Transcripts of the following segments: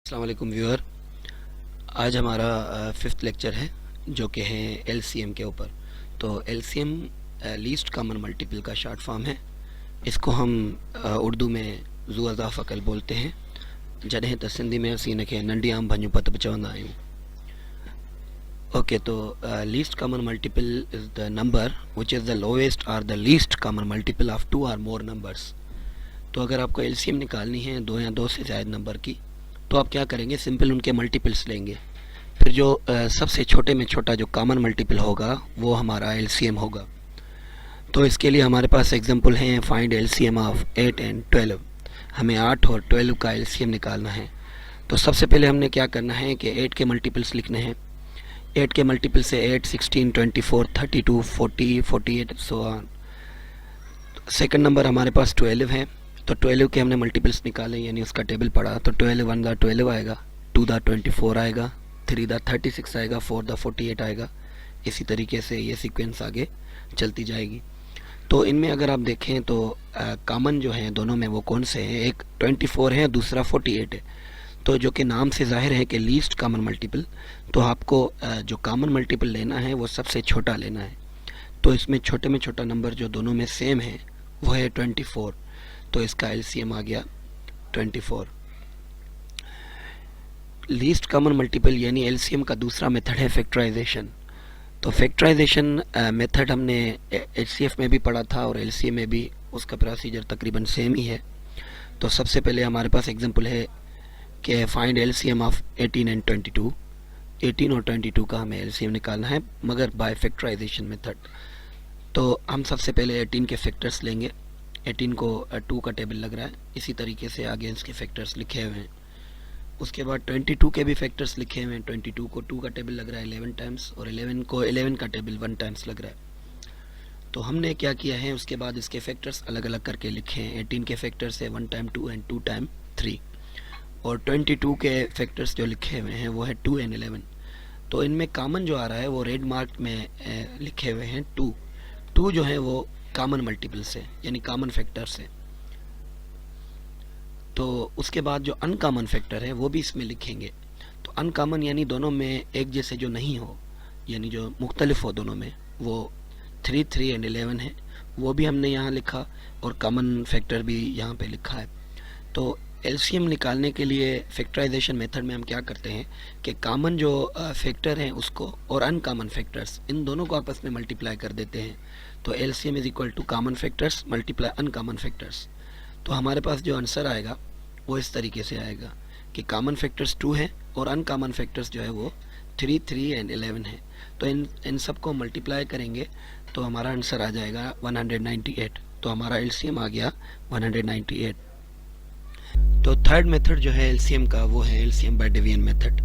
अस्सलाम वालेकुम व्यूअर। आज हमारा फिफ्थ लेक्चर है जो कि है एलसीएम के ऊपर। तो एलसीएम लीस्ट कॉमन मल्टीपल का शॉर्ट फॉर्म है। इसको हम उर्दू में ज़ू अज़ाफ़ अकल बोलते हैं, जॾहिं त सिंधी में असीं इनखे नंढी आम भंजू पत बि चवंदा आहियूं। ओके, तो least common multiple is the number which is the lowest or the least common multiple of two or more numbers. तो अगर आपको एलसीएम निकालनी है दो या दो से ज़्यादा नंबर की, तो आप क्या करेंगे, सिंपल उनके मल्टीपल्स लेंगे। फिर जो सबसे छोटे में छोटा जो कॉमन मल्टीपल होगा वो हमारा एलसीएम होगा। तो इसके लिए हमारे पास एग्जांपल हैं, फाइंड एलसीएम ऑफ 8 एंड 12। हमें 8 और 12 का एलसीएम निकालना है। तो सबसे पहले हमने क्या करना है कि 8 के मल्टीपल्स लिखने हैं। 8 के मल्टीपल से 8, 16, 24, 32, 40, 48 सो ऑन। सेकंड नंबर हमारे पास 12 है, तो 12 के हमने मल्टीपल्स निकाले, यानी उसका टेबल पढ़ा। तो 12 1 दा 12 आएगा, 2 दा 24 आएगा, 3 दा 36 आएगा, 4 दा 48 आएगा। इसी तरीके से ये सीक्वेंस आगे चलती जाएगी। तो इनमें अगर आप देखें तो कॉमन जो है दोनों में वो कौन से हैं, एक 24 है, दूसरा 48 है। तो जो कि नाम से जाहिर है कि लीस्ट कॉमन मल्टीपल, तो आपको जो कॉमन मल्टीपल लेना है वो सबसे छोटा लेना है। तो इसमें छोटे में छोटा नंबर जो दोनों में सेम है वो है 24। तो इसका एलसीएम आ गया 24। लीस्ट कॉमन मल्टीपल यानी एलसीएम का दूसरा मेथड है फैक्टराइजेशन। तो फैक्टराइजेशन मेथड हमने एचसीएफ में भी पढ़ा था और एलसीएम में भी उसका प्रोसीजर तकरीबन सेम ही है। तो सबसे पहले हमारे पास एग्जांपल है कि फाइंड एलसीएम ऑफ 18 एंड 22। 18 और 22 का हमें एलसीएम निकालना है, मगर बाय फैक्टराइजेशन मेथड। तो हम सबसे पहले 18 के फैक्टर्स लेंगे। 18 को 2 का टेबल लग रहा है, इसी तरीके से आगे इसके फैक्टर्स लिखे हुए हैं। उसके बाद 22 के भी फैक्टर्स लिखे हुए हैं। 22 को 2 का टेबल लग रहा है 11 टाइम्स, और 11 को 11 का टेबल 1 टाइम्स लग रहा है। तो हमने क्या किया है, उसके बाद इसके फैक्टर्स अलग अलग करके लिखे हैं। 18 के फैक्टर्स है 1 टाइम 2 एंड 2 टाइम 3, और 22 के फैक्टर्स जो लिखे हुए हैं वो है 2 एंड 11। तो इनमें कॉमन जो आ रहा है वो रेड मार्क में लिखे हुए हैं 2। 2 जो है वो कॉमन मल्टीपल से यानी कॉमन फैक्टर से। तो उसके बाद जो अनकॉमन फैक्टर है वो भी इसमें लिखेंगे। तो अनकॉमन यानी दोनों में एक जैसे जो नहीं हो, यानी जो मुख्तलिफ हो दोनों में, वो 3, 3 एंड 11 है, वो भी हमने यहाँ लिखा, और कॉमन फैक्टर भी यहाँ पे लिखा है। तो एलसीएम निकालने के लिए फैक्टराइजेशन मेथड में हम क्या करते हैं कि कॉमन जो फैक्टर हैं उसको और अनकॉमन फैक्टर्स, इन दोनों को आपस में मल्टीप्लाई कर देते हैं। तो LCM is equal to common factors multiply uncommon factors. तो हमारे पास जो आंसर आएगा वो इस तरीके से आएगा कि कॉमन फैक्टर्स 2 है और अनकॉमन फैक्टर्स जो है वो 3, 3 एंड 11 है। तो इन सब को मल्टीप्लाई करेंगे तो हमारा आंसर आ जाएगा 198। तो हमारा एलसीएम आ गया 198। तो थर्ड मेथड जो है एलसीएम का वो है एलसीएम बाय डिवीजन मेथड।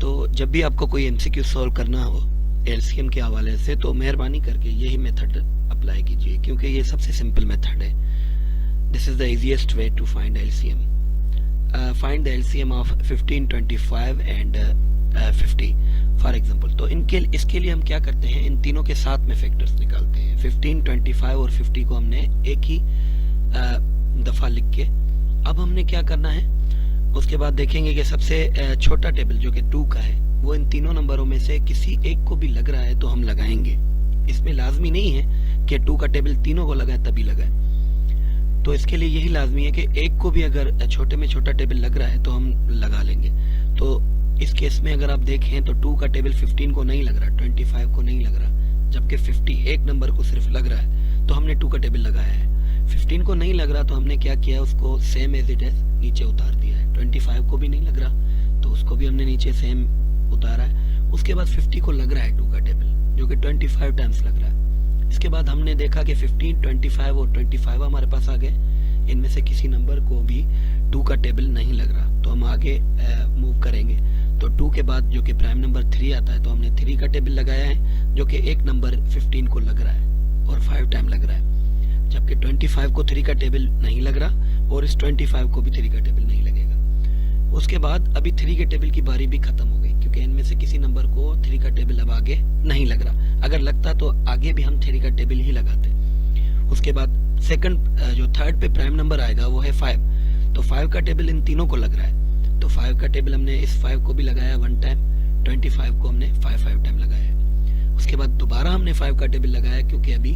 तो जब भी आपको कोई एमसीक्यू सॉल्व करना हो एलसीएम के हवाले से, तो मेहरबानी करके यही मेथड अप्लाई कीजिए, क्योंकि ये सबसे सिंपल मेथड है। This is the easiest way to find LCM. Find the LCM of 15, 25 and 50 for example. तो इसके लिए हम क्या करते हैं, इन तीनों के साथ में फैक्टर्स निकालते हैं। 15, 25 और 50 को हमने एक ही दफा लिख के, अब हमने क्या करना है, उसके बाद देखेंगे कि सबसे छोटा टेबल जो कि 2 का है वो इन तीनों नंबरों में से किसी एक को भी लग रहा है तो हम लगाएंगे। इसमें लाजमी नहीं है कि 2 का टेबल तीनों को लगाए तभी लगाए। तो इसके लिए यही लाजमी है कि एक को भी अगर छोटे में छोटा टेबल लग रहा है तो हम लगा लेंगे। तो इस केस में अगर आप देखें तो 2 का टेबल 15 को नहीं लग रहा, 25 को नहीं लग रहा, जबकि 51 नंबर को सिर्फ लग रहा है, तो हमने 2 का टेबल लगाया है। 15 को नहीं लग रहा तो हमने क्या किया, उसको सेम एज इट इज नीचे उतार दिया है। 25 को भी नहीं लग रहा तो उसको भी हमने नीचे सेम उतारा है। उसके बाद 50 को लग रहा है 2 का टेबल, जो कि 25 टाइम्स लग रहा है। इसके बाद हमने देखा कि 15, 25 और 25 हमारे पास आ गए, इनमें से किसी नंबर को भी 2 का टेबल नहीं लग रहा, तो हम आगे मूव करेंगे। तो 2 के बाद जो कि प्राइम नंबर 3 आता है, तो हमने 3 का टेबल लगाया है, जो कि एक नंबर 15 को लग रहा है और 5 टाइम लग रहा है, जबकि 25 को 3 का टेबल नहीं लग रहा और इस 25 को भी 3 का टेबल नहीं लगेगा। उसके बाद अभी 3 के टेबल की बारी भी खत्म हो गई, क्योंकि इनमें से किसी नंबर को 3 का टेबल अब आगे नहीं लग रहा। अगर लगता तो आगे भी हम 3 का टेबल ही लगाते। उसके बाद जो थर्ड पे प्राइम नंबर आएगा वो है 5। तो 5 का टेबल इन तीनों को लग रहा है, तो 5 का टेबल हमने इस 5 को भी लगाया 1 टाइम, 25 को हमने 5 टाइम लगाया। उसके बाद दोबारा हमने 5 का टेबल लगाया, क्योंकि अभी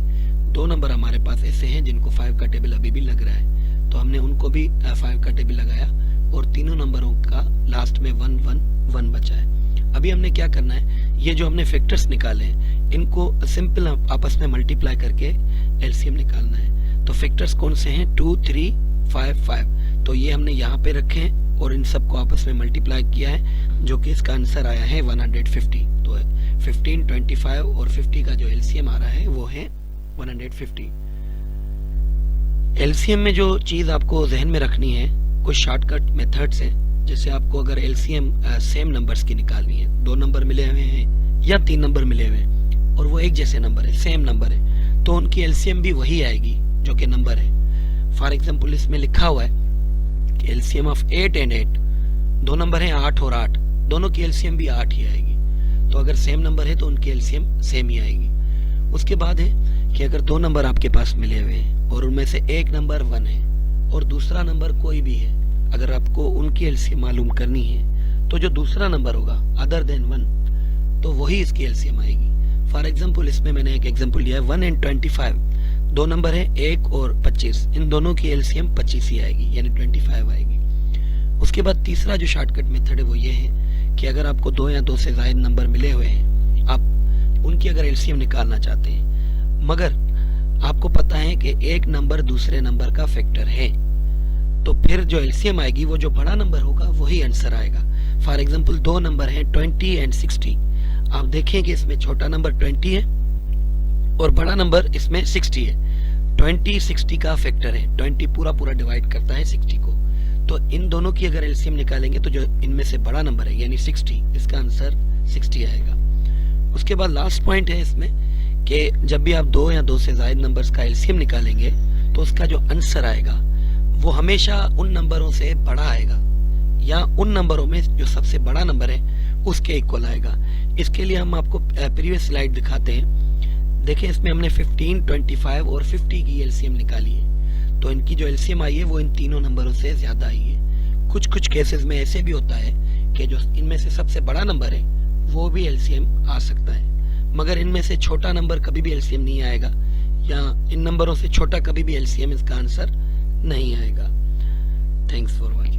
2 नंबर हमारे पास ऐसे हैं जिनको 5 का टेबल अभी भी लग रहा है, तो हमने उनको भी 5 का टेबल लगाया और तीनों नंबरों का लास्ट में 1 1 1 बचा है। अभी हमने क्या करना है, ये जो हमने फैक्टर्स निकाले हैं इनको सिंपल आपस में मल्टीप्लाई करके एलसीएम निकालना है। तो फैक्टर्स कौन से हैं, 2 3 5 5, तो ये हमने यहाँ पे रखे हैं और इन सबको आपस में मल्टीप्लाई किया है, जो कि इसका आंसर आया है 150। तो 15 25 और 50 का जो एलसीएम आ रहा है वो है 150। एलसीएम में जो चीज आपको जहन में रखनी है, कुछ शॉर्टकट मेथड्स हैं। जैसे आपको अगर एलसीएम सेम नंबर्स की निकालनी है, 2 नंबर मिले हुए हैं या 3 नंबर मिले हुए हैं और वो एक जैसे नंबर है, सेम नंबर है, तो उनकी एलसीएम भी वही आएगी जो कि नंबर है। फॉर एग्जाम्पल इसमें लिखा हुआ है कि एलसीएम ऑफ 8 एंड 8, 2 नंबर है 8 और 8, दोनों की एलसीएम भी 8 ही आएगी। तो अगर सेम नंबर है तो उनकी एलसीएम सेम ही आएगी। उसके बाद है कि अगर 2 नंबर आपके पास मिले हुए हैं और उनमें से एक नंबर 1 है और दूसरा नंबर कोई भी है, अगर आपको उनकी एलसीएम मालूम करनी है तो जो दूसरा नंबर होगा अदर देन 1, तो वही इसकी एलसीएम आएगी। फॉर एग्जाम्पल इसमें मैंने एक एग्जाम्पल लिया है 1 एंड 25, 2 नंबर है 1 और 25, इन दोनों की एलसीएम 25 ही आएगी, यानी 25 आएगी। उसके बाद तीसरा जो शॉर्टकट मेथड है वो ये है कि अगर आपको 2 या 2 से ज्यादा नंबर मिले हुए हैं, आप उनकी अगर एलसीएम निकालना चाहते हैं, मगर आपको पता है कि एक नंबर दूसरे नंबर का फैक्टर है, तो फिर जो एलसीएम आएगी वो जो बड़ा नंबर होगा वही आंसर आएगा। फॉर एग्जांपल 2 नंबर हैं 20 एंड 60, आप देखें कि इसमें छोटा नंबर 20 है और बड़ा नंबर इसमें 60 है। 20 60 का फैक्टर है, 20 पूरा पूरा डिवाइड करता है 60 को, तो इन दोनों की अगर एलसीएम निकालेंगे तो जो इनमें से बड़ा नंबर है यानी 60, इसका आंसर 60 आएगा। उसके बाद लास्ट पॉइंट है इसमें कि जब भी आप 2 या 2 से ज्यादा नंबर्स का एलसीएम निकालेंगे तो उसका जो आंसर आएगा वो हमेशा उन नंबरों से बड़ा आएगा या उन नंबरों में जो सबसे बड़ा नंबर है उसके इक्वल आएगा। इसके लिए हम आपको प्रीवियस स्लाइड दिखाते हैं। देखें इसमें हमने 15 25 और 50 की एलसीएम निकाली है, तो इनकी जो एलसीएम आई है वो इन तीनों नंबरों से ज्यादा आई है। कुछ केसेस में ऐसे भी होता है कि जो इनमें से सबसे बड़ा नंबर है वो भी एलसीएम आ सकता है, मगर इनमें से छोटा नंबर कभी भी एलसीएम नहीं आएगा, या इन नंबरों से छोटा कभी भी एलसीएम इसका आंसर नहीं आएगा। Thanks for watching.